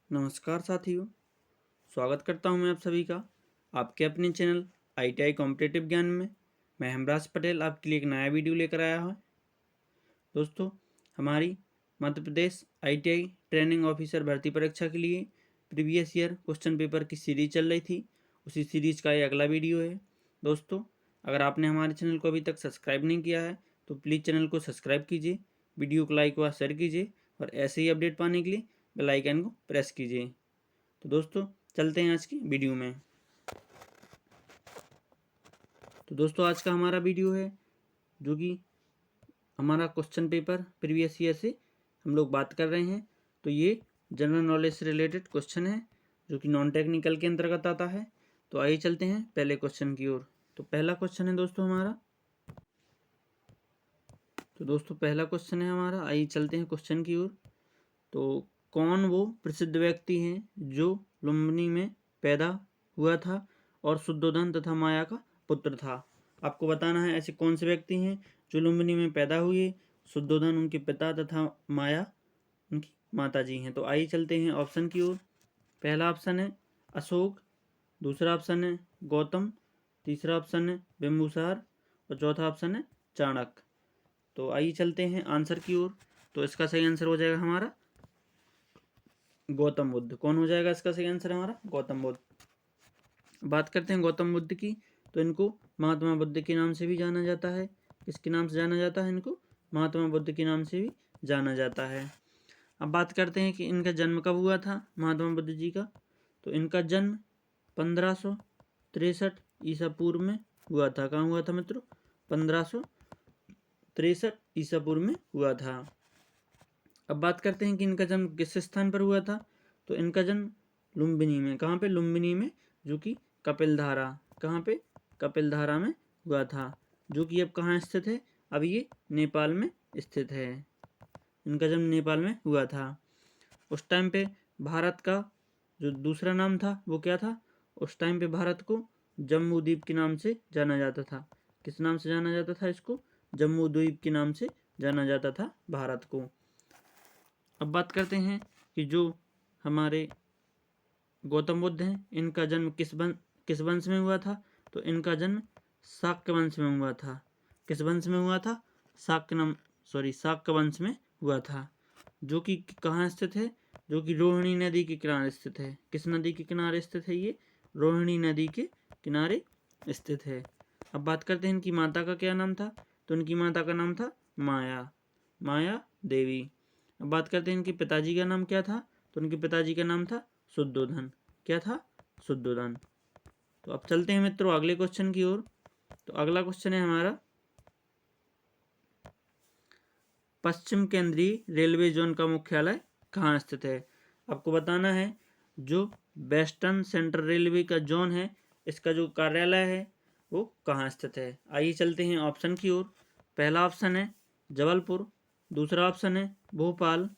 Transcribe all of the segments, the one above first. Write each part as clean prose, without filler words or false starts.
नमस्कार साथियों, स्वागत करता हूं मैं आप सभी का आपके अपने चैनल ITI कॉम्पिटिटिव ज्ञान में। मैं हेमराज पटेल आपके लिए एक नया वीडियो लेकर आया हूं। दोस्तों, हमारी Madhya Pradesh ITI training officer भर्ती परीक्षा के लिए प्रीवियस ईयर क्वेश्चन पेपर की सीरीज चल रही थी। उसी सीरीज का ये अगला वीडियो है। दोस्तों, अगर आपने हमारे चैनल को अभी तक सब्सक्राइब नहीं किया है तो प्लीज़ चैनल को सब्सक्राइब कीजिए, वीडियो को लाइक व शेयर कीजिए और ऐसे ही अपडेट पाने के लिए बेल आइकन को प्रेस कीजिए। तो दोस्तों, चलते हैं आज की वीडियो में। तो दोस्तों, आज का हमारा वीडियो है जो कि हमारा क्वेश्चन पेपर प्रीवियस ईयर से हम लोग बात कर रहे हैं। तो ये जनरल नॉलेज से रिलेटेड क्वेश्चन है जो कि नॉन टेक्निकल के अंतर्गत आता है। तो आइए चलते हैं पहले क्वेश्चन की ओर। तो पहला क्वेश्चन है दोस्तों हमारा, आइए चलते हैं क्वेश्चन की ओर। तो कौन वो प्रसिद्ध व्यक्ति हैं जो लुम्बिनी में पैदा हुआ था और शुद्धोधन तथा माया का पुत्र था। आपको बताना है ऐसे कौन से व्यक्ति हैं जो लुम्बिनी में पैदा हुए, शुद्धोधन उनके पिता तथा माया उनकी माता जी हैं। तो आइए चलते हैं ऑप्शन की ओर। पहला ऑप्शन है अशोक, दूसरा ऑप्शन है गौतम, तीसरा ऑप्शन है बिंबुसार और चौथा ऑप्शन है चाणक्य। तो आइए चलते हैं आंसर की ओर। तो इसका सही आंसर हो जाएगा हमारा गौतम बुद्ध। कौन हो जाएगा इसका सही आंसर हमारा? गौतम बुद्ध। बात करते हैं गौतम बुद्ध की, तो इनको महात्मा बुद्ध के नाम से भी जाना जाता है। किसके नाम से जाना जाता है? इनको महात्मा बुद्ध के नाम से भी जाना जाता है। अब बात करते हैं कि इनका जन्म कब हुआ था महात्मा बुद्ध जी का। तो इनका जन्म 1563 ईसा पूर्व में हुआ था। कहाँ हुआ था मित्रों? 1563 ईसा पूर्व में हुआ था। अब बात करते हैं कि इनका जन्म किस स्थान पर हुआ था। तो इनका जन्म लुम्बिनी में। कहाँ पे? लुम्बिनी में, जो कि कपिलधारा। कहाँ पे? कपिलधारा में हुआ था, जो कि अब कहाँ स्थित है? अब ये नेपाल में स्थित है। इनका जन्म नेपाल में हुआ था। उस टाइम पे भारत का जो दूसरा नाम था वो क्या था? उस टाइम पे भारत को जम्बू द्वीप के नाम से जाना जाता था। किस नाम से जाना जाता था इसको? जम्बू द्वीप के नाम से जाना जाता था भारत को। अब बात करते हैं कि जो हमारे गौतम बुद्ध हैं, इनका जन्म किस वंश में हुआ था। तो इनका जन्म शाक्य वंश में हुआ था। किस वंश में हुआ था? शाक्य वंश में हुआ था, जो कि कहाँ स्थित है? जो कि रोहिणी नदी के किनारे स्थित है। किस नदी के किनारे स्थित है ये? रोहिणी नदी के किनारे स्थित है। अब बात करते हैं इनकी माता का क्या नाम था। तो इनकी माता का नाम था माया देवी। अब बात करते हैं इनके पिताजी का नाम क्या था। तो इनके पिताजी का नाम था शुद्धोधन। क्या था? शुद्धोधन। तो अब चलते हैं मित्रों अगले क्वेश्चन की ओर। तो अगला क्वेश्चन है हमारा, पश्चिम केंद्रीय रेलवे जोन का मुख्यालय कहाँ स्थित है। आपको बताना है जो वेस्टर्न सेंट्रल रेलवे का जोन है, इसका जो कार्यालय है वो कहाँ स्थित है। आइए चलते हैं ऑप्शन की ओर। पहला ऑप्शन है जबलपुर, दूसरा ऑप्शन है भोपाल,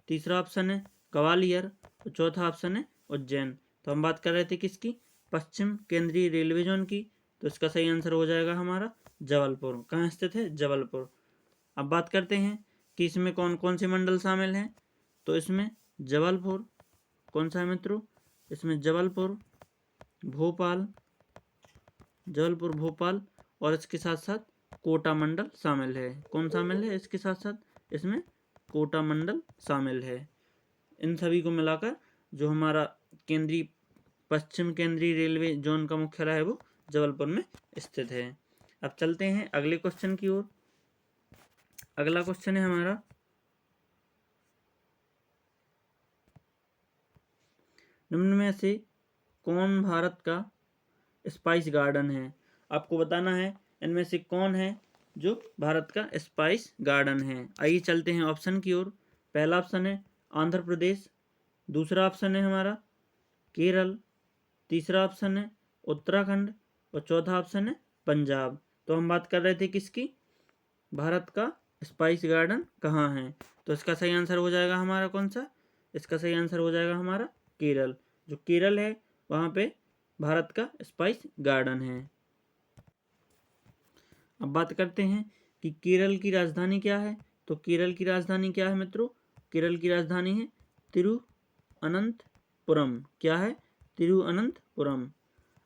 तीसरा ऑप्शन है ग्वालियर और चौथा ऑप्शन है उज्जैन। तो हम बात कर रहे थे किसकी? पश्चिम केंद्रीय रेलवे जोन की। तो इसका सही आंसर हो जाएगा हमारा जबलपुर। कहाँ स्थित है? जबलपुर। अब बात करते हैं कि इसमें कौन कौन से मंडल शामिल हैं। तो इसमें जबलपुर कौन सा है मित्रों? इसमें जबलपुर, भोपाल और इसके साथ साथ कोटा मंडल शामिल है। कौन शामिल है इसके साथ साथ? इसमें कोटा मंडल शामिल है। इन सभी को मिलाकर जो हमारा पश्चिम केंद्रीय रेलवे जोन का मुख्यालय है वो जबलपुर में स्थित है। अब चलते हैं अगले क्वेश्चन की ओर। अगला क्वेश्चन है हमारा, निम्न में से कौन भारत का स्पाइस गार्डन है। आपको बताना है इनमें से कौन है जो भारत का स्पाइस गार्डन है। आइए चलते हैं ऑप्शन की ओर। पहला ऑप्शन है आंध्र प्रदेश, दूसरा ऑप्शन है हमारा केरल, तीसरा ऑप्शन है उत्तराखंड और चौथा ऑप्शन है पंजाब। तो हम बात कर रहे थे किसकी? भारत का स्पाइस गार्डन कहाँ है। तो इसका सही आंसर हो जाएगा हमारा कौन सा? इसका सही आंसर हो जाएगा हमारा केरल। जो केरल है वहाँ पे भारत का स्पाइस गार्डन है। अब बात करते हैं कि केरल की राजधानी क्या है। तो केरल की राजधानी क्या है मित्रों? केरल की राजधानी है तिरुअनंतपुरम। तिरुवनंतपुरम। क्या है? तिरुवनंतपुरम।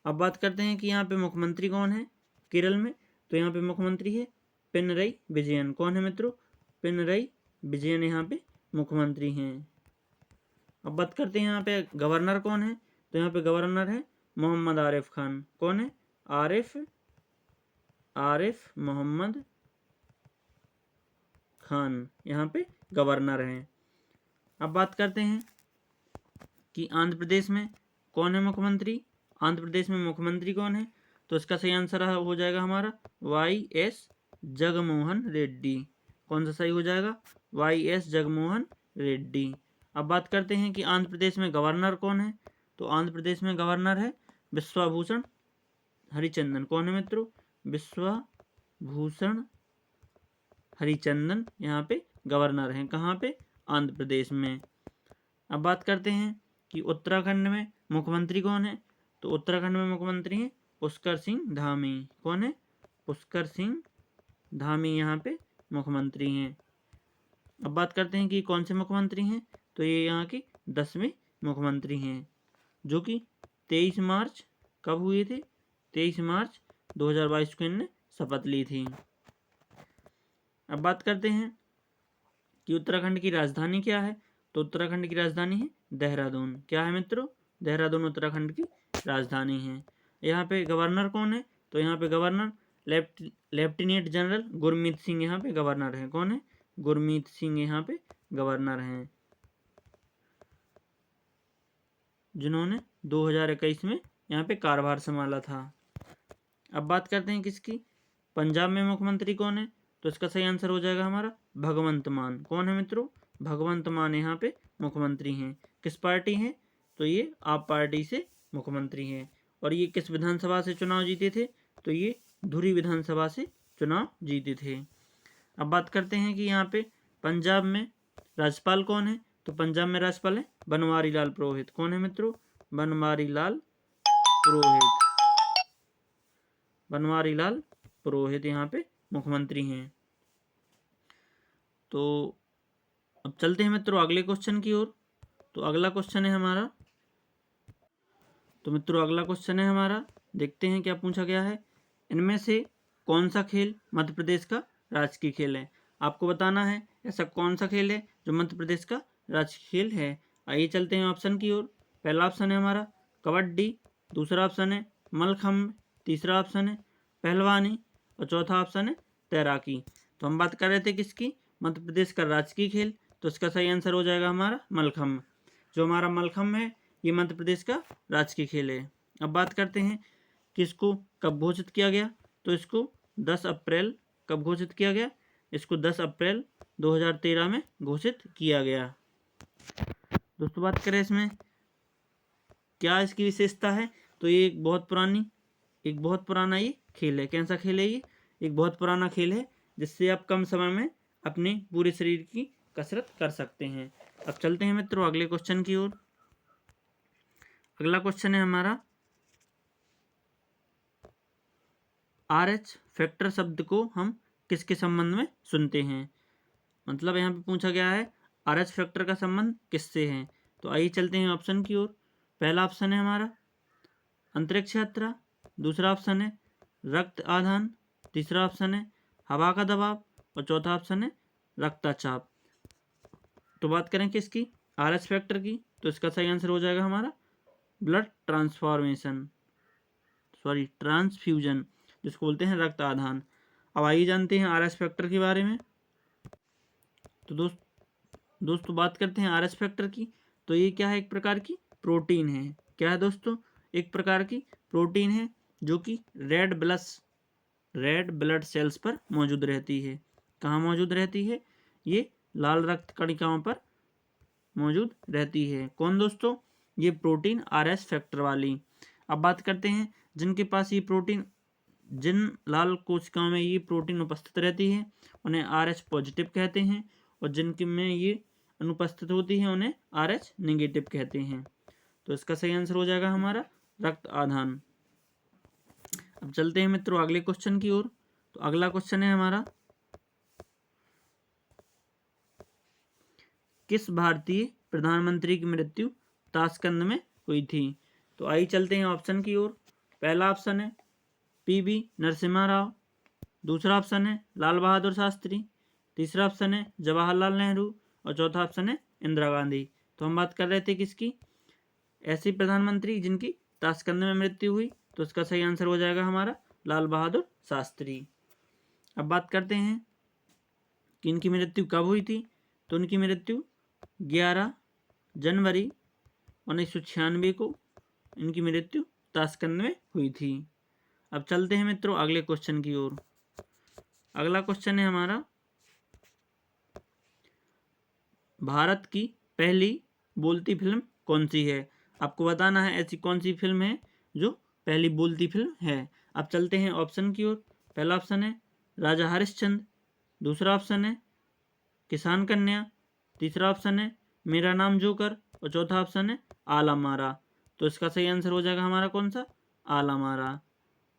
अब बात करते हैं कि यहाँ पे मुख्यमंत्री कौन है केरल में। तो यहाँ पे मुख्यमंत्री है पिनरई विजयन। कौन है मित्रों? पिनरई विजयन यहाँ पे मुख्यमंत्री हैं। अब बात करते हैं यहाँ पे गवर्नर कौन है। तो यहाँ पे गवर्नर है मोहम्मद आरिफ खान। कौन है? आरिफ मोहम्मद खान यहाँ पे गवर्नर हैं। अब बात करते हैं कि आंध्र प्रदेश में कौन है मुख्यमंत्री। आंध्र प्रदेश में मुख्यमंत्री कौन है? तो इसका सही आंसर हो जाएगा हमारा YS जगनमोहन रेड्डी। कौन सा सही हो जाएगा? YS जगनमोहन रेड्डी। अब बात करते हैं कि आंध्र प्रदेश में गवर्नर कौन है। तो आंध्र प्रदेश में गवर्नर है विश्वभूषण हरिचंदन। कौन है मित्रों? विश्वभूषण हरिचंदन यहाँ पे गवर्नर हैं। कहाँ पे? आंध्र प्रदेश में। अब बात करते हैं कि उत्तराखंड में मुख्यमंत्री कौन है। तो उत्तराखंड में मुख्यमंत्री हैं पुष्कर सिंह धामी। कौन है? पुष्कर सिंह धामी यहाँ पे मुख्यमंत्री हैं। अब बात करते हैं कि कौन से मुख्यमंत्री हैं। तो ये यहाँ के 10वें मुख्यमंत्री हैं, जो कि 23 मार्च कब हुए थे? 23 मार्च 2022 को इन्होंने शपथ ली थी। अब बात करते हैं कि उत्तराखंड की राजधानी क्या है। तो उत्तराखंड की राजधानी है देहरादून। क्या है मित्रों? देहरादून उत्तराखंड की राजधानी है। यहाँ पे गवर्नर कौन है। तो यहाँ पे governor lieutenant general Gurmeet Singh यहाँ पे गवर्नर है। कौन है? गुरमीत सिंह यहाँ पे गवर्नर हैं, जिन्होंने 2021 में यहाँ पे कार्यभार संभाला था। अब बात करते हैं किसकी? पंजाब में मुख्यमंत्री कौन है। तो इसका सही आंसर हो जाएगा हमारा भगवंत मान। कौन है मित्रों? भगवंत मान यहाँ पे मुख्यमंत्री हैं। किस पार्टी हैं? तो ये आप पार्टी से मुख्यमंत्री हैं। और ये किस विधानसभा से चुनाव जीते थे। तो ये धुरी विधानसभा से चुनाव जीते थे। अब बात करते हैं कि यहाँ पे पंजाब में राज्यपाल कौन है। तो पंजाब में राज्यपाल है बनवारी लाल पुरोहित। कौन है मित्रों? बनवारी लाल पुरोहित। बनवारी लाल पुरोहित यहाँ पे मुख्यमंत्री हैं। तो अब चलते हैं मित्रों अगले क्वेश्चन की ओर। तो अगला क्वेश्चन है हमारा देखते हैं क्या पूछा गया है। इनमें से कौन सा खेल मध्य प्रदेश का राजकीय खेल है। आपको बताना है ऐसा कौन सा खेल है जो मध्य प्रदेश का राजकीय खेल है। आइए चलते हैं ऑप्शन की ओर। पहला ऑप्शन है हमारा कबड्डी, दूसरा ऑप्शन है मलखम्ब, तीसरा ऑप्शन है पहलवानी और चौथा ऑप्शन है तैराकी। तो हम बात कर रहे थे किसकी? मध्य प्रदेश का राजकीय खेल। तो इसका सही आंसर हो जाएगा हमारा मलखम्ब। जो हमारा मलखम्ब है ये मध्य प्रदेश का राजकीय खेल है। अब बात करते हैं कि इसको कब घोषित किया गया। तो इसको 10 अप्रैल कब घोषित किया गया? इसको 10 अप्रैल 2013 में घोषित किया गया। दोस्तों बात करें इसमें क्या इसकी विशेषता है। तो ये एक बहुत पुराना ये खेल है। कैसा खेल है ये? एक बहुत पुराना खेल है जिससे आप कम समय में अपने पूरे शरीर की कसरत कर सकते हैं। अब चलते हैं मित्रों अगले क्वेश्चन की ओर। अगला क्वेश्चन है हमारा RH फैक्टर शब्द को हम किसके संबंध में सुनते हैं। मतलब यहाँ पे पूछा गया है RH फैक्टर का संबंध किससे है। तो आइए चलते हैं ऑप्शन की ओर। पहला ऑप्शन है हमारा अंतरिक्ष यात्रा, दूसरा ऑप्शन है रक्त आदान, तीसरा ऑप्शन है हवा का दबाव और चौथा ऑप्शन है रक्तचाप। तो बात करें किसकी? RH फैक्टर की। तो इसका सही आंसर हो जाएगा हमारा ब्लड ट्रांसफ्यूजन, जिसको बोलते हैं रक्त आदान। अब आइए जानते हैं RH फैक्टर के बारे में। तो दोस्तों बात करते हैं RH फैक्टर की। तो ये क्या है? एक प्रकार की प्रोटीन है। क्या है दोस्तों? एक प्रकार की प्रोटीन है जो कि रेड ब्लड सेल्स पर मौजूद रहती है। कहाँ मौजूद रहती है? ये लाल रक्त कणिकाओं पर मौजूद रहती है। कौन दोस्तों? ये प्रोटीन RH फैक्टर वाली। अब बात करते हैं जिनके पास ये प्रोटीन, जिन लाल कोशिकाओं में ये प्रोटीन उपस्थित रहती है उन्हें RH पॉजिटिव कहते हैं, और जिनके में ये अनुपस्थित होती है उन्हें RH नेगेटिव कहते हैं। तो इसका सही आंसर हो जाएगा हमारा रक्त आदान। अब चलते हैं मित्रों अगले क्वेश्चन की ओर। तो अगला क्वेश्चन है हमारा किस भारतीय प्रधानमंत्री की मृत्यु ताशकंद में हुई थी। तो आइए चलते हैं ऑप्शन की ओर। पहला ऑप्शन है पी.वी. नरसिम्हा राव, दूसरा ऑप्शन है लाल बहादुर शास्त्री, तीसरा ऑप्शन है जवाहरलाल नेहरू और चौथा ऑप्शन है इंदिरा गांधी। तो हम बात कर रहे थे किसकी, ऐसे प्रधानमंत्री जिनकी ताशकंद में मृत्यु हुई। तो इसका सही आंसर हो जाएगा हमारा लाल बहादुर शास्त्री। अब बात करते हैं कि इनकी मृत्यु कब हुई थी। तो उनकी मृत्यु 11 जनवरी 1996 को इनकी मृत्यु ताशकंद में हुई थी। अब चलते हैं मित्रों अगले क्वेश्चन की ओर। अगला क्वेश्चन है हमारा, भारत की पहली बोलती फिल्म कौन सी है। आपको बताना है ऐसी कौन सी फिल्म है जो पहली बोलती फिल्म है। अब चलते हैं ऑप्शन की ओर। पहला ऑप्शन है राजा हरिश्चंद्र, दूसरा ऑप्शन है किसान कन्या, तीसरा ऑप्शन है मेरा नाम जोकर और चौथा ऑप्शन है आला मारा। तो इसका सही आंसर हो जाएगा हमारा कौन सा, आला मारा।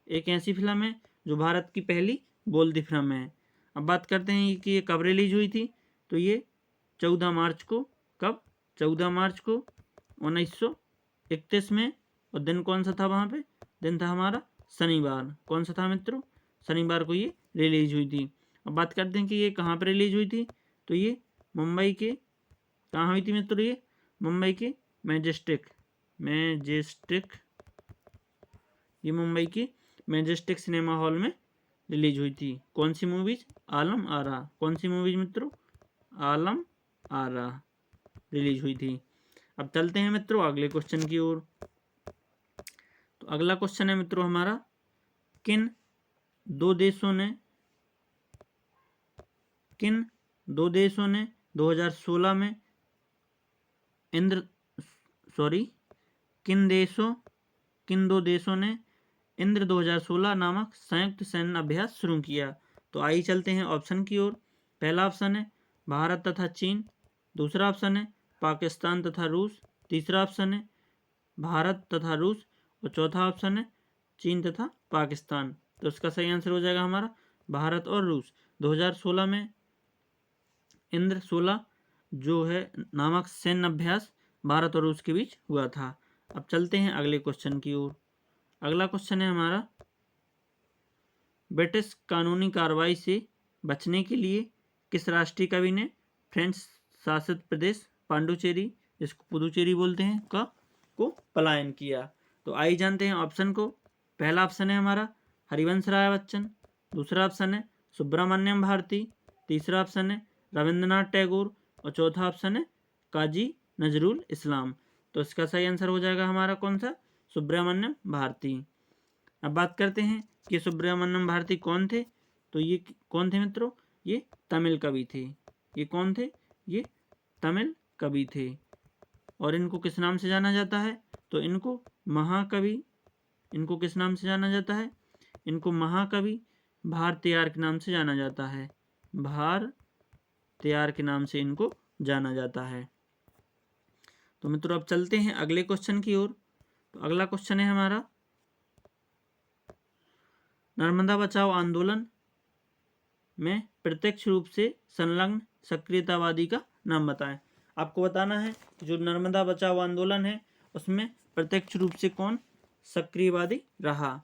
एक ऐसी फिल्म है जो भारत की पहली बोलती फिल्म है। अब बात करते हैं कि ये कब रिलीज हुई थी। तो ये 14 मार्च को, कब, 14 मार्च को 1931 में। और दिन कौन सा था वहाँ पे, दिन था हमारा शनिवार। कौन सा था मित्रों, शनिवार को ये रिलीज हुई थी। अब बात करते हैं कि ये कहाँ पर रिलीज हुई थी। तो ये मुंबई के, कहाँ हुई थी मित्रों, ये मुंबई के मैजेस्टिक, ये मुंबई की मैजेस्टिक सिनेमा हॉल में रिलीज हुई थी। कौन सी मूवीज, आलम आरा। कौन सी मूवीज मित्रों, आलम आरा रिलीज हुई थी। अब चलते हैं मित्रों अगले क्वेश्चन की ओर। तो अगला क्वेश्चन है मित्रों हमारा, किन दो देशों ने 2016 में किन दो देशों ने इंद्र 2016 नामक संयुक्त सैन्य अभ्यास शुरू किया। तो आइए चलते हैं ऑप्शन की ओर। पहला ऑप्शन है भारत तथा चीन, दूसरा ऑप्शन है पाकिस्तान तथा रूस, तीसरा ऑप्शन है भारत तथा रूस और चौथा ऑप्शन है चीन तथा पाकिस्तान। तो इसका सही आंसर हो जाएगा हमारा भारत और रूस। 2016 में इंद्र 16 जो है नामक सैन्य अभ्यास भारत और रूस के बीच हुआ था। अब चलते हैं अगले क्वेश्चन की ओर। अगला क्वेश्चन है हमारा, ब्रिटिश कानूनी कार्रवाई से बचने के लिए किस राष्ट्रीय कवि ने फ्रेंच शासित प्रदेश पांडुचेरी, जिसको पुदुचेरी बोलते हैं, को पलायन किया। तो आइए जानते हैं ऑप्शन को। पहला ऑप्शन है हमारा हरिवंश राय बच्चन, दूसरा ऑप्शन है सुब्रमण्यम भारती, तीसरा ऑप्शन है रविंद्रनाथ टैगोर और चौथा ऑप्शन है काजी नजरुल इस्लाम। तो इसका सही आंसर हो जाएगा हमारा कौन सा, सुब्रमण्यम भारती। अब बात करते हैं कि सुब्रमण्यम भारती कौन थे। तो ये कौन थे मित्रों, ये तमिल कवि थे। ये कौन थे, ये तमिल कवि थे। और इनको किस नाम से जाना जाता है। तो इनको महाकवि, इनको किस नाम से जाना जाता है, इनको महाकवि भारतेयार के नाम से जाना जाता है। भारतेयार के नाम से इनको जाना जाता है। तो मित्रों अब चलते हैं अगले क्वेश्चन की ओर। तो अगला क्वेश्चन है हमारा, नर्मदा बचाओ आंदोलन में प्रत्यक्ष रूप से संलग्न सक्रियतावादी का नाम बताएं। आपको बताना है जो नर्मदा बचाओ आंदोलन है उसमें प्रत्यक्ष रूप से कौन सक्रियवादी रहा।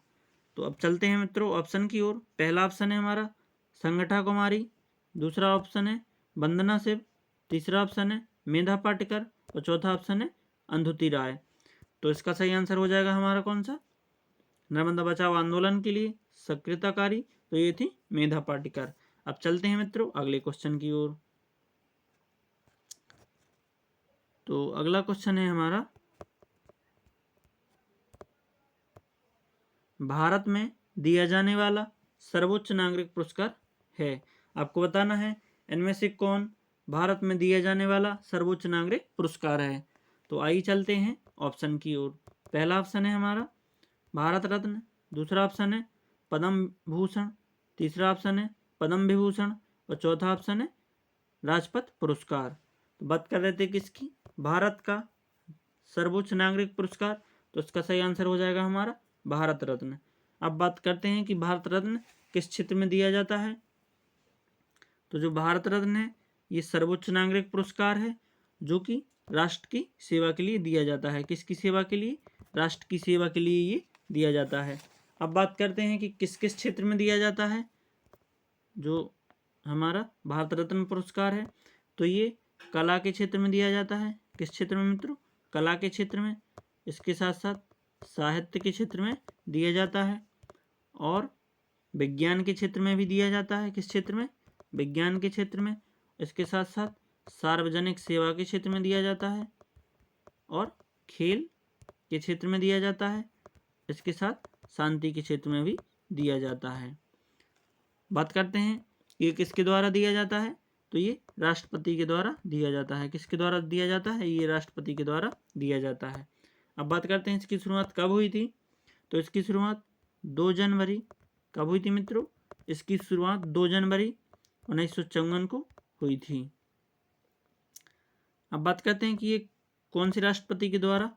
तो अब चलते हैं मित्रों ऑप्शन की ओर। पहला ऑप्शन है हमारा संगठा कुमारी, दूसरा ऑप्शन है वंदना शिव, तीसरा ऑप्शन है मेधा पाटकर और चौथा ऑप्शन है अंधुति राय। तो इसका सही आंसर हो जाएगा हमारा कौन सा, नर्मदा बचाओ आंदोलन के लिए सक्रियताकारी तो ये थी मेधा पाटकर। अब चलते हैं मित्रों अगले क्वेश्चन की ओर। तो अगला क्वेश्चन है हमारा, भारत में दिया जाने वाला सर्वोच्च नागरिक पुरस्कार है। आपको बताना है इनमें से कौन भारत में दिया जाने वाला सर्वोच्च नागरिक पुरस्कार है। तो आइए चलते हैं ऑप्शन की ओर। पहला ऑप्शन है हमारा भारत रत्न, दूसरा ऑप्शन है पद्म भूषण, तीसरा ऑप्शन है पद्म विभूषण और चौथा ऑप्शन है राजपथ पुरस्कार। तो बात कर रहे थे किसकी, भारत का सर्वोच्च नागरिक पुरस्कार। तो इसका सही आंसर हो जाएगा हमारा भारत रत्न। अब बात करते हैं कि भारत रत्न किस क्षेत्र में दिया जाता है। तो जो भारत रत्न है ये सर्वोच्च नागरिक पुरस्कार है जो कि राष्ट्र की सेवा के लिए दिया जाता है। किसकी सेवा के लिए? राष्ट्र की सेवा के लिए ये दिया जाता है। अब बात करते हैं कि किस किस क्षेत्र में दिया जाता है जो हमारा भारत रत्न पुरस्कार है। तो ये कला के क्षेत्र में दिया जाता है। किस क्षेत्र में मित्रों? कला के क्षेत्र में। इसके साथ साथ साहित्य के क्षेत्र में दिया जाता है और विज्ञान के क्षेत्र में भी दिया जाता है। किस क्षेत्र में? विज्ञान के क्षेत्र में। इसके साथ साथ सार्वजनिक सेवा के क्षेत्र में दिया जाता है और खेल के क्षेत्र में दिया जाता है। इसके साथ शांति के क्षेत्र में भी दिया जाता है। बात करते हैं ये किसके द्वारा दिया जाता है। तो ये राष्ट्रपति के द्वारा दिया जाता है। किसके द्वारा दिया जाता है? ये राष्ट्रपति के द्वारा दिया जाता है। अब बात करते हैं इसकी शुरुआत कब हुई थी। तो इसकी शुरुआत 2 जनवरी कब हुई थी मित्रों? इसकी शुरुआत 2 जनवरी 1954 को हुई थी। अब बात करते हैं कि ये कौन से राष्ट्रपति के द्वारा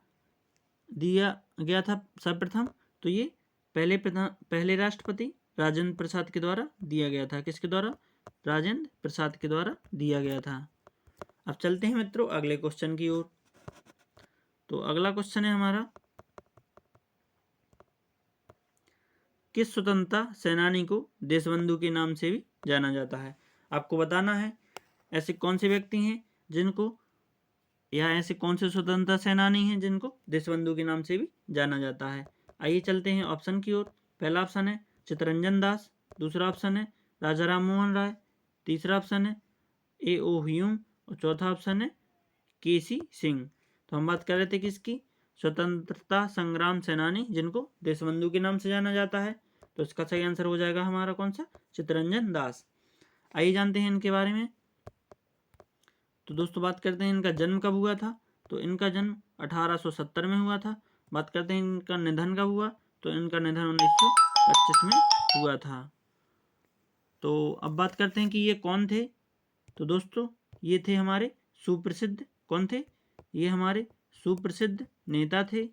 दिया गया था सर्वप्रथम। तो ये पहले राष्ट्रपति राजेंद्र प्रसाद के द्वारा दिया गया था। किसके द्वारा? राजेंद्र प्रसाद के द्वारा दिया गया था। अब चलते हैं मित्रों अगले क्वेश्चन की ओर। तो अगला क्वेश्चन है हमारा, किस स्वतंत्रता सेनानी को देशबंधु के नाम से भी जाना जाता है? आपको बताना है ऐसे कौन से व्यक्ति हैं जिनको, या ऐसे कौन से स्वतंत्रता सेनानी हैं जिनको देशबंधु के नाम से भी जाना जाता है। आइए चलते हैं ऑप्शन की ओर। पहला ऑप्शन है चित्तरंजन दास, दूसरा ऑप्शन है राजा राम मोहन राय, तीसरा ऑप्शन है A.O. ह्यूम और चौथा ऑप्शन है K.C. सिंह। तो हम बात कर रहे थे किसकी? स्वतंत्रता संग्राम सेनानी जिनको देशबंधु के नाम से जाना जाता है। तो इसका सही आंसर हो जाएगा हमारा कौन सा? चित्तरंजन दास। आइए जानते हैं इनके बारे में। तो दोस्तों बात करते हैं इनका जन्म कब हुआ था। तो इनका जन्म 1870 में हुआ था। बात करते हैं इनका निधन कब हुआ। तो इनका निधन 1925 में हुआ था। तो अब बात करते हैं कि ये कौन थे। तो दोस्तों ये थे हमारे सुप्रसिद्ध, कौन थे? ये हमारे सुप्रसिद्ध नेता थे।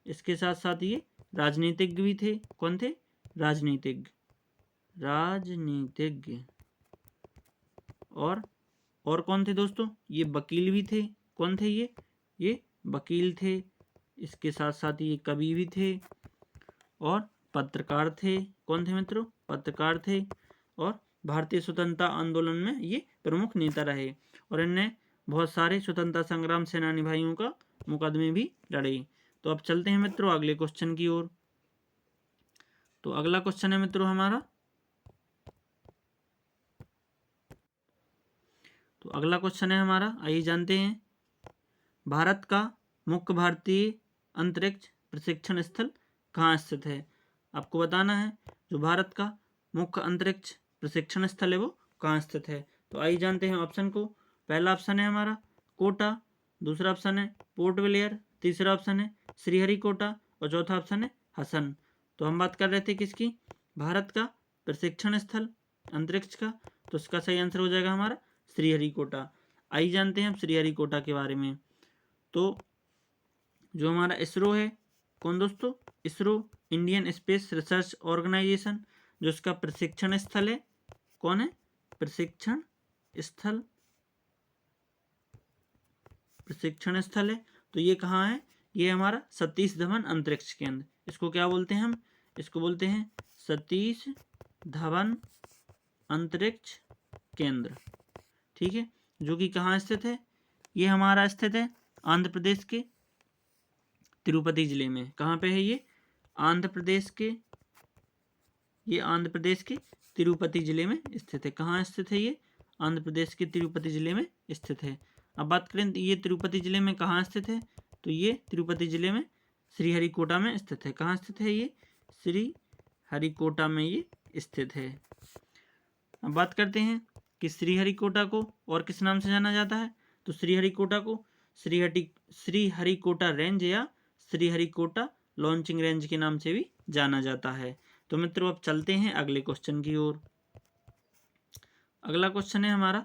इसके साथ साथ ये राजनीतिज्ञ भी थे। कौन थे? राजनीतिज्ञ। और कौन थे दोस्तों? ये वकील भी थे। कौन थे ये वकील थे। इसके साथ साथ ये कवि भी थे और पत्रकार थे। कौन थे मित्रों? पत्रकार थे। और भारतीय स्वतंत्रता आंदोलन में ये प्रमुख नेता रहे और इनने बहुत सारे स्वतंत्रता संग्राम सेनानी भाइयों का मुकदमे भी लड़े। तो अब चलते हैं मित्रों अगले क्वेश्चन की ओर। तो अगला क्वेश्चन है मित्रों हमारा, तो अगला क्वेश्चन है हमारा, आइए जानते हैं भारत का मुख्य भारतीय अंतरिक्ष प्रशिक्षण स्थल कहाँ स्थित है। आपको बताना है जो भारत का मुख्य अंतरिक्ष प्रशिक्षण स्थल है वो कहाँ स्थित है। तो आइए जानते हैं ऑप्शन को। पहला ऑप्शन है हमारा कोटा, दूसरा ऑप्शन है पोर्ट ब्लेयर, तीसरा ऑप्शन है श्रीहरिकोटा और चौथा ऑप्शन है हसन। तो हम बात कर रहे थे किसकी? भारत का प्रशिक्षण स्थल अंतरिक्ष का। तो इसका सही आंसर हो जाएगा हमारा श्रीहरिकोटा। आइए जानते हैं हम श्रीहरिकोटा के बारे में। तो जो हमारा इसरो है, कौन दोस्तों? ISRO, Indian space research organisation, जो इसका प्रशिक्षण स्थल है, कौन है? प्रशिक्षण स्थल है। तो ये कहाँ है? ये हमारा सतीश धवन अंतरिक्ष केंद्र। इसको क्या बोलते हैं हम? इसको बोलते हैं सतीश धवन अंतरिक्ष केंद्र। ठीक है, जो कि कहाँ स्थित है? ये हमारा स्थित है आंध्र प्रदेश के तिरुपति जिले में। कहाँ पे है ये? आंध्र प्रदेश के तिरुपति जिले में स्थित है। कहाँ स्थित है ये? आंध्र प्रदेश के तिरुपति जिले में स्थित है। अब बात करें ये तिरुपति जिले में कहाँ स्थित है। तो ये तिरुपति जिले में श्रीहरिकोटा में स्थित है। कहाँ स्थित है ये? श्रीहरिकोटा में ये स्थित है। अब बात करते हैं कि श्रीहरिकोटा को और किस नाम से जाना जाता है। तो श्रीहरिकोटा को श्रीहरिकोटा रेंज या श्रीहरिकोटा लॉन्चिंग रेंज के नाम से भी जाना जाता है। तो मित्रों अब चलते हैं अगले क्वेश्चन की ओर। अगला क्वेश्चन है हमारा,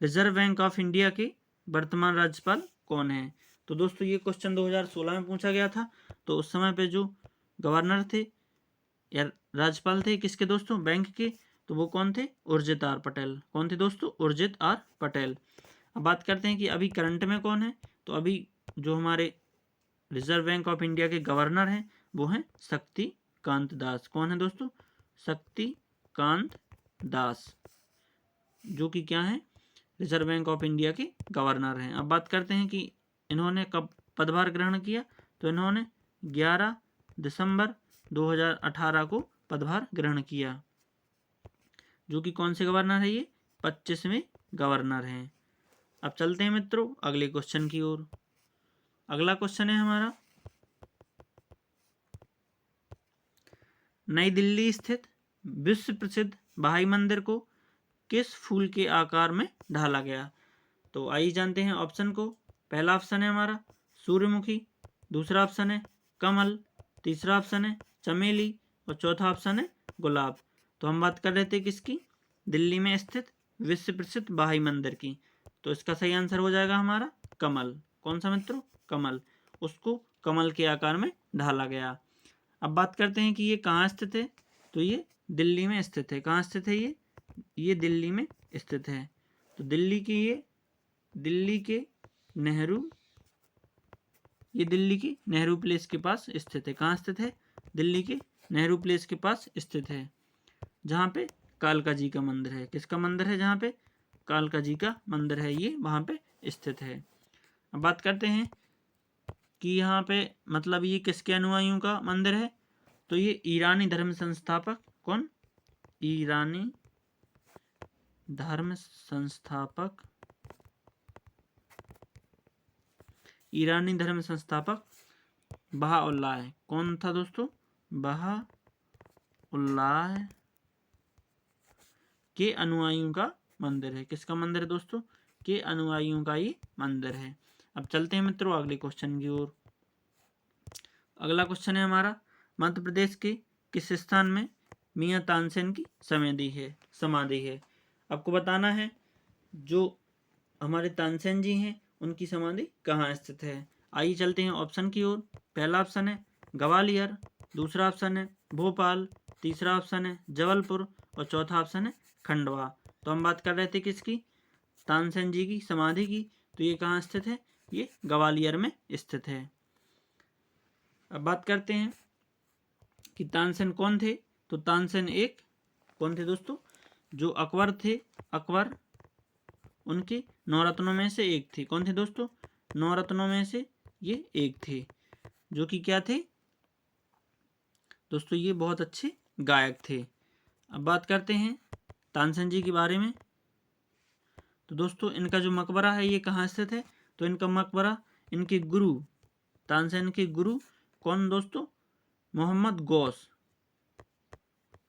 रिजर्व बैंक ऑफ इंडिया के वर्तमान राज्यपाल कौन है। तो दोस्तों ये क्वेश्चन 2016 में पूछा गया था। तो उस समय पे जो गवर्नर थे या राज्यपाल थे किसके दोस्तों? बैंक के। तो वो कौन थे? उर्जित आर पटेल। कौन थे दोस्तों? उर्जित आर पटेल। अब बात करते हैं कि अभी करंट में कौन है। तो अभी जो हमारे रिजर्व बैंक ऑफ इंडिया के गवर्नर हैं वो हैं शक्तिकांत दास। कौन है दोस्तों? शक्तिकांत दास, जो कि क्या है, रिजर्व बैंक ऑफ इंडिया के गवर्नर हैं। अब बात करते हैं कि इन्होंने कब पदभार ग्रहण किया। तो इन्होंने 11 दिसंबर 2018 को पदभार ग्रहण किया, जो कि कौन से गवर्नर है? ये 25वें गवर्नर हैं। अब चलते हैं मित्रों अगले क्वेश्चन की ओर। अगला क्वेश्चन है हमारा, नई दिल्ली स्थित विश्व प्रसिद्ध बहाई मंदिर को किस फूल के आकार में ढाला गया? तो आइए जानते हैं ऑप्शन को। पहला ऑप्शन है हमारा सूर्यमुखी, दूसरा ऑप्शन है कमल, तीसरा ऑप्शन है चमेली और चौथा ऑप्शन है गुलाब। तो हम बात कर रहे थे किसकी? दिल्ली में स्थित विश्व प्रसिद्ध बहाई मंदिर की। तो इसका सही आंसर हो जाएगा हमारा कमल। कौन सा मित्रों? कमल। उसको कमल के आकार में ढाला गया। अब बात करते हैं कि ये कहाँ स्थित है। तो ये दिल्ली में स्थित है। कहाँ स्थित है ये दिल्ली में स्थित है। तो दिल्ली के नेहरू, ये दिल्ली की नेहरू प्लेस के पास स्थित है। कहाँ स्थित है? दिल्ली के नेहरू प्लेस के पास स्थित है, जहाँ पे कालका जी का मंदिर है। किसका मंदिर है? जहाँ पे कालका जी का मंदिर है, ये वहाँ पे स्थित है। अब बात करते हैं कि यहाँ पे मतलब ये किसके अनुयायियों का मंदिर है। तो ये ईरानी धर्म संस्थापक, कौन? ईरानी धर्म संस्थापक, ईरानी धर्म संस्थापक बहाउल्लाह। कौन था दोस्तों? बहाउल्लाह के अनुयायियों का मंदिर है। किसका मंदिर है दोस्तों? के अनुयायियों का ये मंदिर है। अब चलते हैं मित्रों अगले क्वेश्चन की ओर। अगला क्वेश्चन है हमारा, मध्य प्रदेश के किस स्थान में मियां तानसेन की समाधि है? आपको बताना है जो हमारे तानसेन जी हैं उनकी समाधि कहाँ स्थित है। आइए चलते हैं ऑप्शन की ओर। पहला ऑप्शन है ग्वालियर, दूसरा ऑप्शन है भोपाल, तीसरा ऑप्शन है जबलपुर और चौथा ऑप्शन है खंडवा। तो हम बात कर रहे थे किसकी? तानसेन जी की समाधि की। तो ये कहाँ स्थित है? ये ग्वालियर में स्थित है। अब बात करते हैं कि तानसेन कौन थे। तो तानसेन एक कौन थे दोस्तों? जो अकबर थे, अकबर उनके 9 रत्नों में से एक थे। कौन थे दोस्तों? 9 रत्नों में से ये एक थे, जो कि क्या थे दोस्तों? ये बहुत अच्छे गायक थे। अब बात करते हैं तानसेन जी के बारे में। तो दोस्तों इनका जो मकबरा है ये कहाँ स्थित है? तो इनका मकबरा इनके गुरु, तानसेन के गुरु कौन दोस्तों? मोहम्मद गौस।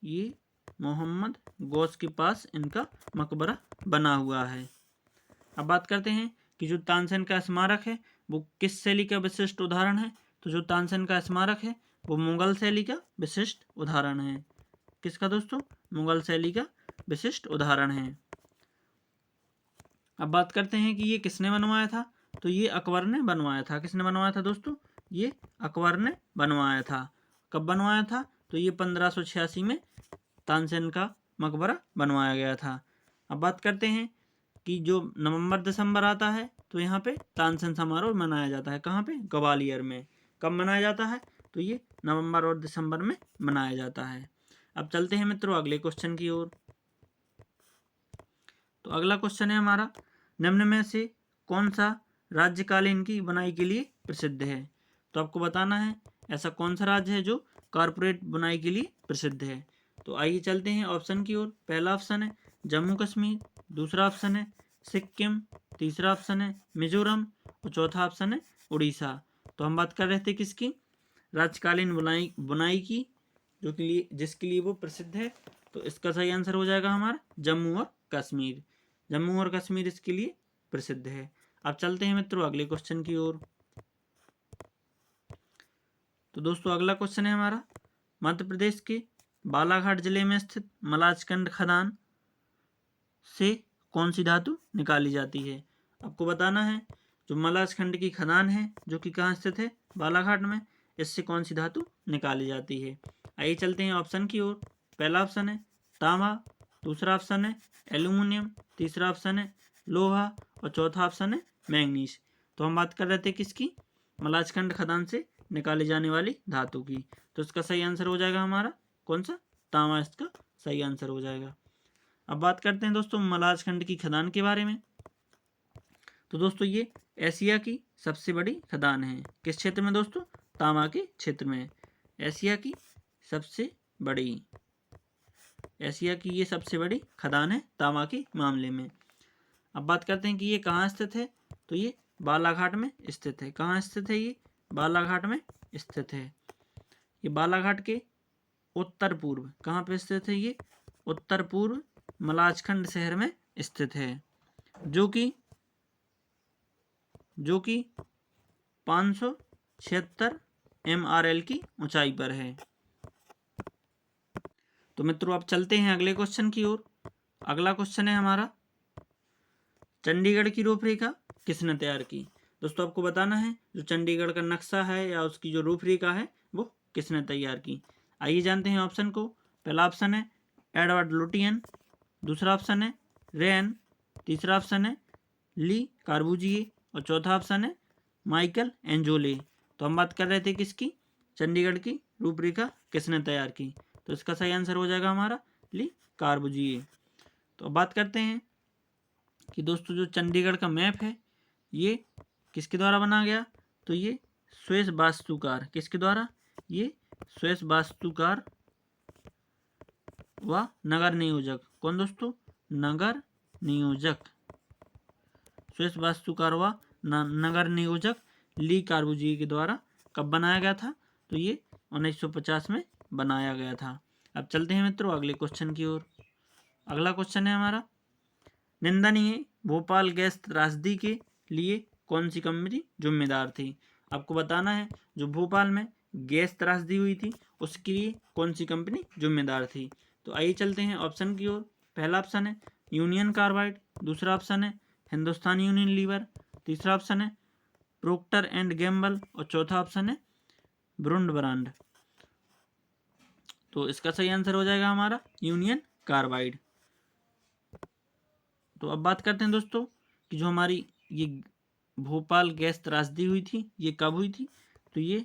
ये मोहम्मद गौस के पास इनका मकबरा बना हुआ है। अब बात करते हैं कि जो तानसेन का स्मारक है वो किस शैली का विशिष्ट उदाहरण है। तो जो तानसेन का स्मारक है वो मुगल शैली का विशिष्ट उदाहरण है। किसका दोस्तों? मुगल शैली का विशिष्ट उदाहरण है। अब बात करते हैं कि ये किसने बनवाया था। तो ये अकबर ने बनवाया था। किसने बनवाया था दोस्तों? ये अकबर ने बनवाया था। कब बनवाया था? तो ये 1586 में तानसेन का मकबरा बनवाया गया था। अब बात करते हैं कि जो नवंबर दिसंबर आता है तो यहाँ पे तानसेन समारोह मनाया जाता है। कहाँ पे? ग्वालियर में। कब मनाया जाता है? तो ये नवंबर और दिसंबर में मनाया जाता है। अब चलते हैं मित्रों अगले क्वेश्चन की ओर। तो अगला क्वेश्चन है हमारा, निम्न में से कौन सा राज्यकालीन की बुनाई के लिए प्रसिद्ध है? तो आपको बताना है ऐसा कौन सा राज्य है जो कारपोरेट बुनाई के लिए प्रसिद्ध है। तो आइए चलते हैं ऑप्शन की ओर। पहला ऑप्शन है जम्मू कश्मीर, दूसरा ऑप्शन है सिक्किम, तीसरा ऑप्शन है मिजोरम और चौथा ऑप्शन है उड़ीसा। तो हम बात कर रहे थे किसकी? राज्यकालीन बुनाई की, जो के लिए जिसके लिए वो प्रसिद्ध है। तो इसका सही आंसर हो जाएगा हमारा जम्मू और कश्मीर। जम्मू और कश्मीर इसके लिए प्रसिद्ध है। अब चलते हैं मित्रों अगले क्वेश्चन की ओर। तो दोस्तों अगला क्वेश्चन है हमारा, मध्य प्रदेश के बालाघाट जिले में स्थित मलाजखंड खदान से कौन सी धातु निकाली जाती है। आपको बताना है जो मलाजखंड की खदान है जो कि कहाँ स्थित है? बालाघाट में। इससे कौन सी धातु निकाली जाती है। आइए चलते हैं ऑप्शन की ओर। पहला ऑप्शन है तांबा, दूसरा ऑप्शन है एल्यूमिनियम, तीसरा ऑप्शन है लोहा और चौथा ऑप्शन है मैंगनीज। तो हम बात कर रहे थे किसकी, मलाजखंड खदान से निकाली जाने वाली धातु की। तो इसका सही आंसर हो जाएगा हमारा कौन सा, तांबा इसका सही आंसर हो जाएगा। अब बात करते हैं दोस्तों मलाजखंड की खदान के बारे में। तो दोस्तों ये एशिया की सबसे बड़ी खदान है। किस क्षेत्र में दोस्तों, तांबा के क्षेत्र में। एशिया की सबसे बड़ी, एशिया की ये सबसे बड़ी खदान है तांबा के मामले में। अब बात करते हैं कि ये कहाँ स्थित है। तो ये बालाघाट में स्थित है। कहाँ स्थित है ये, बालाघाट में स्थित है। ये बालाघाट के उत्तर पूर्व, कहाँ पे स्थित है ये, उत्तर पूर्व मलाजखंड शहर में स्थित है, जो कि 576 MRL की ऊंचाई पर है। तो मित्रों अब चलते हैं अगले क्वेश्चन की ओर। अगला क्वेश्चन है हमारा, चंडीगढ़ की रूपरेखा किसने तैयार की। दोस्तों आपको बताना है जो चंडीगढ़ का नक्शा है या उसकी जो रूपरेखा है वो किसने तैयार की। आइए जानते हैं ऑप्शन को। पहला ऑप्शन है एडवर्ड लुटियन, दूसरा ऑप्शन है रेन, तीसरा ऑप्शन है ली कार्बूजिए और चौथा ऑप्शन है माइकल एंजोले। तो हम बात कर रहे थे किसकी, चंडीगढ़ की रूपरेखा किसने तैयार की। तो इसका सही आंसर हो जाएगा हमारा ली कार्बूजिए। तो अब बात करते हैं कि दोस्तों जो चंडीगढ़ का मैप है ये किसके द्वारा बना गया। तो ये स्विस वास्तुकार, किसके द्वारा, ये स्विस वास्तुकार व नगर नियोजक, कौन दोस्तों, नगर नियोजक, स्विस वास्तुकार व नगर नियोजक ली कार्बूजिए के द्वारा कब बनाया गया था। तो ये 1950 में बनाया गया था। अब चलते हैं मित्रों अगले क्वेश्चन की ओर। अगला क्वेश्चन है हमारा, निंदनीय भोपाल गैस त्रासदी के लिए कौन सी कंपनी जिम्मेदार थी। आपको बताना है जो भोपाल में गैस त्रासदी हुई थी उसके लिए कौन सी कंपनी जिम्मेदार थी। तो आइए चलते हैं ऑप्शन की ओर। पहला ऑप्शन है यूनियन कार्बाइड, दूसरा ऑप्शन है हिंदुस्तान यूनिलीवर, तीसरा ऑप्शन है प्रोक्टर एंड गैम्बल और चौथा ऑप्शन है ब्रुंड ब्रांड। तो इसका सही आंसर हो जाएगा हमारा यूनियन कार्बाइड। तो अब बात करते हैं दोस्तों कि जो हमारी ये भोपाल गैस त्रासदी हुई थी ये कब हुई थी। तो ये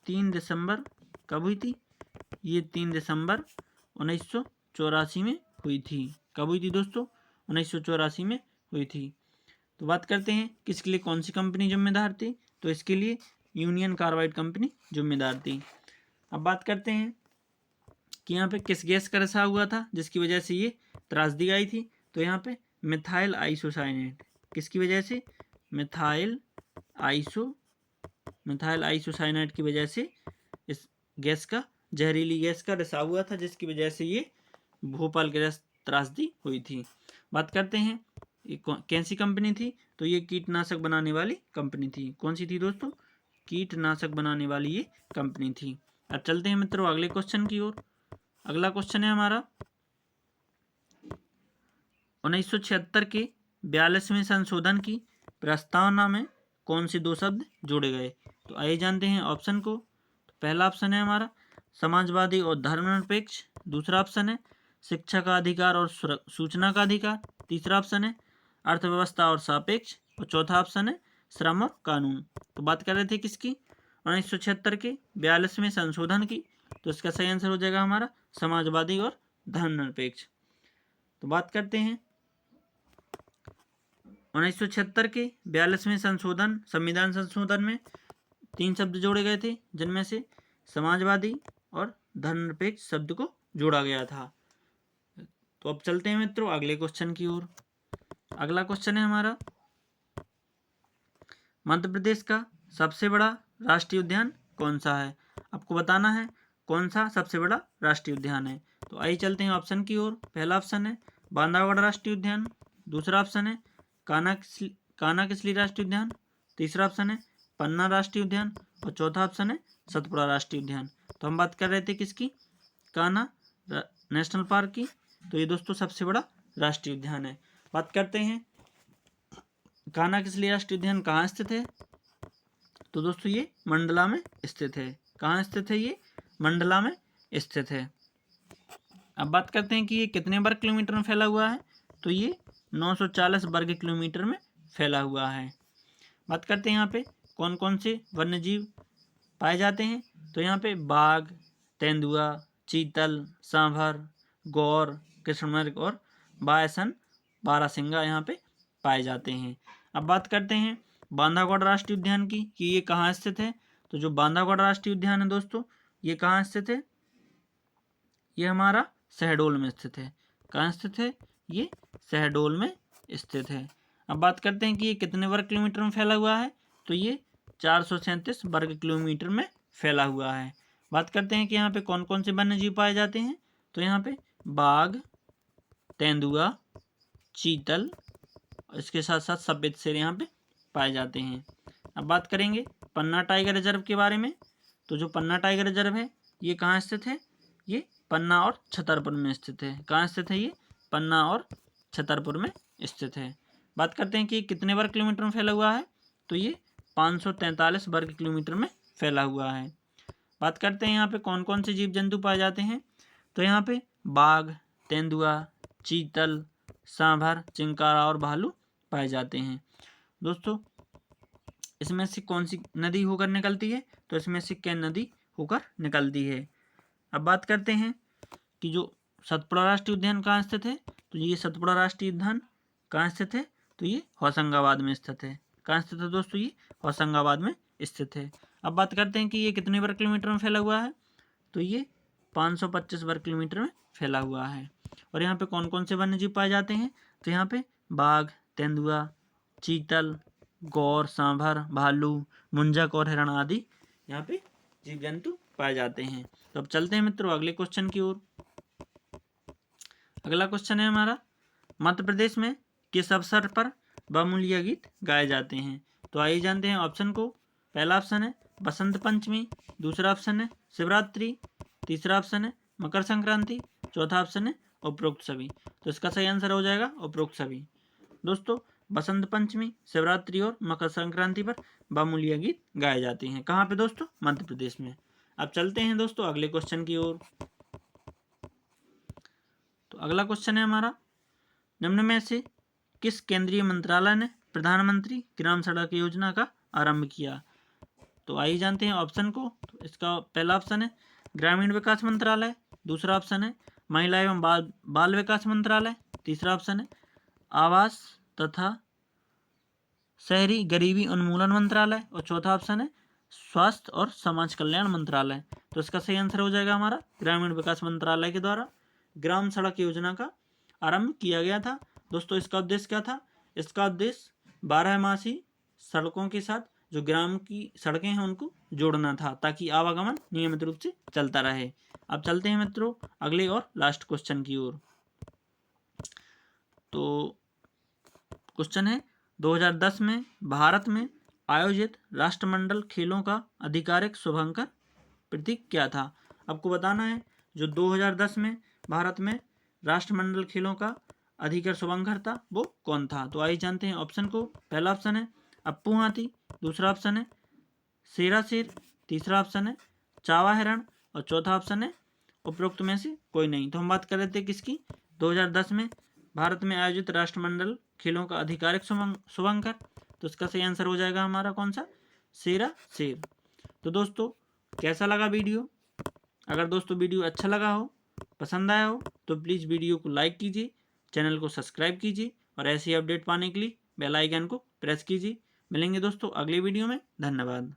3 दिसंबर कब हुई थी, ये 3 दिसंबर 1984 में हुई थी। कब हुई थी दोस्तों, 1984 में हुई थी। तो बात करते हैं कि इसके लिए कौन सी कंपनी जिम्मेदार थी। तो इसके लिए यूनियन कार्बाइड कंपनी जिम्मेदार थी। अब बात करते हैं कि यहाँ पे किस गैस का रिसाव हुआ था जिसकी वजह से ये त्रासदी आई थी। तो यहाँ पे मिथाइल आइसोसाइनेट, किसकी वजह से, मिथाइल आइसोसाइनेट की वजह से इस गैस का, जहरीली गैस का रिसाव हुआ था जिसकी वजह से ये भोपाल गैस त्रासदी हुई थी। बात करते हैं ये कैसी कंपनी थी। तो ये कीटनाशक बनाने वाली कंपनी थी। कौन सी थी दोस्तों, कीटनाशक बनाने वाली ये कंपनी थी। अब चलते हैं मित्रों अगले क्वेश्चन की ओर। अगला क्वेश्चन है हमारा, 1976 के 42वें संशोधन की प्रस्तावना में कौन से दो शब्द जोड़े गए। तो आइए जानते हैं ऑप्शन को। तो पहला ऑप्शन है हमारा समाजवादी और धर्मनिरपेक्ष, दूसरा ऑप्शन है शिक्षा का अधिकार और सूचना का अधिकार, तीसरा ऑप्शन है अर्थव्यवस्था और सापेक्ष और चौथा ऑप्शन है श्रम और कानून। तो बात कर रहे थे किसकी, 1976 के 42वें संशोधन की। तो इसका सही आंसर हो जाएगा हमारा समाजवादी और धर्मनिरपेक्ष। तो बात करते हैं 1976 के 42वें संशोधन, संविधान संशोधन में 3 शब्द जोड़े गए थे जिनमें से समाजवादी और धर्मनिरपेक्ष शब्द को जोड़ा गया था। तो अब चलते हैं मित्रों अगले क्वेश्चन की ओर। अगला क्वेश्चन है हमारा, मध्य प्रदेश का सबसे बड़ा राष्ट्रीय उद्यान कौन सा है। आपको बताना है कौन सा सबसे बड़ा राष्ट्रीय उद्यान है। तो आइए चलते हैं ऑप्शन की ओर। पहला ऑप्शन है बांधवगढ़ राष्ट्रीय उद्यान, दूसरा ऑप्शन है कान्हा किसली राष्ट्रीय उद्यान, तीसरा ऑप्शन है पन्ना राष्ट्रीय उद्यान और चौथा ऑप्शन है सतपुड़ा राष्ट्रीय उद्यान। तो हम बात कर रहे थे किसकी, कान्हा नेशनल पार्क की। तो ये दोस्तों सबसे बड़ा राष्ट्रीय उद्यान है। बात करते हैं कान्हा किसली राष्ट्रीय उद्यान कहाँ स्थित है। तो दोस्तों ये मंडला में स्थित है। कहाँ स्थित है, ये मंडला में स्थित है। अब बात करते हैं कि ये कितने वर्ग किलोमीटर में फैला हुआ है। तो ये 940 वर्ग किलोमीटर में फैला हुआ है। बात करते हैं यहाँ पे कौन कौन से वन्य जीव पाए जाते हैं। तो यहाँ पे बाघ, तेंदुआ, चीतल, सांभर, गौर, कृष्णमृग और बायसन बारहसिंगा यहाँ पे पाए जाते हैं। अब बात करते हैं बांधवगढ़ राष्ट्रीय उद्यान की कि ये कहाँ स्थित है। तो जो बांधवगढ़ राष्ट्रीय उद्यान है दोस्तों, ये कहाँ स्थित है, ये हमारा शहडोल में स्थित है। कहाँ स्थित है, ये शहडोल में स्थित है। अब बात करते हैं कि ये कितने वर्ग किलोमीटर में फैला हुआ है। तो ये 437 वर्ग किलोमीटर में फैला हुआ है। बात करते हैं कि यहाँ पे कौन कौन से वन्य जीव पाए जाते हैं। तो यहाँ पे बाघ, तेंदुआ, चीतल, इसके साथ साथ सफेद शेर यहाँ पे पाए जाते हैं। अब बात करेंगे पन्ना टाइगर रिजर्व के बारे में। तो जो पन्ना टाइगर रिजर्व है ये कहाँ स्थित है, ये पन्ना और छतरपुर में स्थित है। कहाँ स्थित है, ये पन्ना और छतरपुर में स्थित है। बात करते हैं कि कितने वर्ग किलोमीटर में फैला हुआ है। तो ये 543 वर्ग किलोमीटर में फैला हुआ है। बात करते हैं यहाँ पे कौन कौन से जीव जंतु पाए जाते हैं। तो यहाँ पे बाघ, तेंदुआ, चीतल, सांभर, चिंकारा और भालू पाए जाते हैं। दोस्तों इसमें से कौन सी नदी होकर निकलती है। तो इसमें से कैन नदी होकर निकलती है। अब बात करते हैं कि जो सतपुड़ा राष्ट्रीय उद्यान कहाँ स्थित है। तो ये सतपुड़ा राष्ट्रीय उद्यान कहाँ स्थित है। तो ये होशंगाबाद में स्थित है। कहाँ स्थित है दोस्तों, ये होशंगाबाद में स्थित है। अब बात करते हैं कि ये कितने वर्ग किलोमीटर में फैला हुआ है। तो ये 525 वर्ग किलोमीटर में फैला हुआ है। और यहाँ पे कौन कौन से वन्य जीव पाए जाते हैं। तो यहाँ पे बाघ, तेंदुआ, चीतल, गौर, सांभर, भालू, मुंजक और हिरण आदि यहाँ पे जीव जंतु पाए जाते हैं। तो अब चलते हैं मित्रों अगले क्वेश्चन की ओर। अगला क्वेश्चन है हमारा, मध्य प्रदेश में किस अवसर पर बामुलिया गीत गाए जाते हैं। तो आइए जानते हैं ऑप्शन को। पहला ऑप्शन है बसंत पंचमी, दूसरा ऑप्शन है शिवरात्रि, तीसरा ऑप्शन है मकर संक्रांति, चौथा ऑप्शन है उपरोक्त सभी। तो इसका सही आंसर हो जाएगा उपरोक्त सभी। दोस्तों बसंत पंचमी, शिवरात्रि और मकर संक्रांति पर बामुलिया गीत गाए जाते हैं। कहाँ पे दोस्तों, मध्य प्रदेश में। अब चलते हैं दोस्तों अगले क्वेश्चन की ओर। तो अगला क्वेश्चन है हमारा, निम्न में से किस केंद्रीय मंत्रालय ने प्रधानमंत्री ग्राम सड़क योजना का आरंभ किया। तो आइए जानते हैं ऑप्शन को। तो इसका पहला ऑप्शन है ग्रामीण विकास मंत्रालय, दूसरा ऑप्शन है महिला एवं बाल विकास मंत्रालय, तीसरा ऑप्शन है आवास तथा शहरी गरीबी उन्मूलन मंत्रालय और चौथा ऑप्शन है स्वास्थ्य और समाज कल्याण मंत्रालय। तो इसका सही आंसर हो जाएगा हमारा ग्रामीण विकास मंत्रालय के द्वारा ग्राम सड़क योजना का आरंभ किया गया था। दोस्तों इसका उद्देश्य क्या था, इसका उद्देश्य 12मासी सड़कों के साथ जो ग्राम की सड़कें हैं उनको जोड़ना था ताकि आवागमन नियमित रूप से चलता रहे। अब चलते हैं मित्रों अगले और लास्ट क्वेश्चन की ओर। तो क्वेश्चन है 2010 में भारत में आयोजित राष्ट्रमंडल खेलों का आधिकारिक शुभंकर प्रतीक क्या था। आपको बताना है जो 2010 में भारत में राष्ट्रमंडल खेलों का अधिकार शुभंकर था वो कौन था। तो आइए जानते हैं ऑप्शन को। पहला ऑप्शन है अप्पू हाथी, दूसरा ऑप्शन है शेरा शेर, तीसरा ऑप्शन है चावा हिरण और चौथा ऑप्शन है उपरोक्त में से कोई नहीं। तो हम बात कर रहे थे किसकी, 2010 में भारत में आयोजित राष्ट्रमंडल खेलों का आधिकारिक शुभंकर। तो इसका सही आंसर हो जाएगा हमारा कौन सा, शेरा शेर। तो दोस्तों कैसा लगा वीडियो, अगर दोस्तों वीडियो अच्छा लगा हो, पसंद आया हो तो प्लीज़ वीडियो को लाइक कीजिए, चैनल को सब्सक्राइब कीजिए और ऐसी अपडेट पाने के लिए बेल आइकन को प्रेस कीजिए। मिलेंगे दोस्तों अगले वीडियो में। धन्यवाद।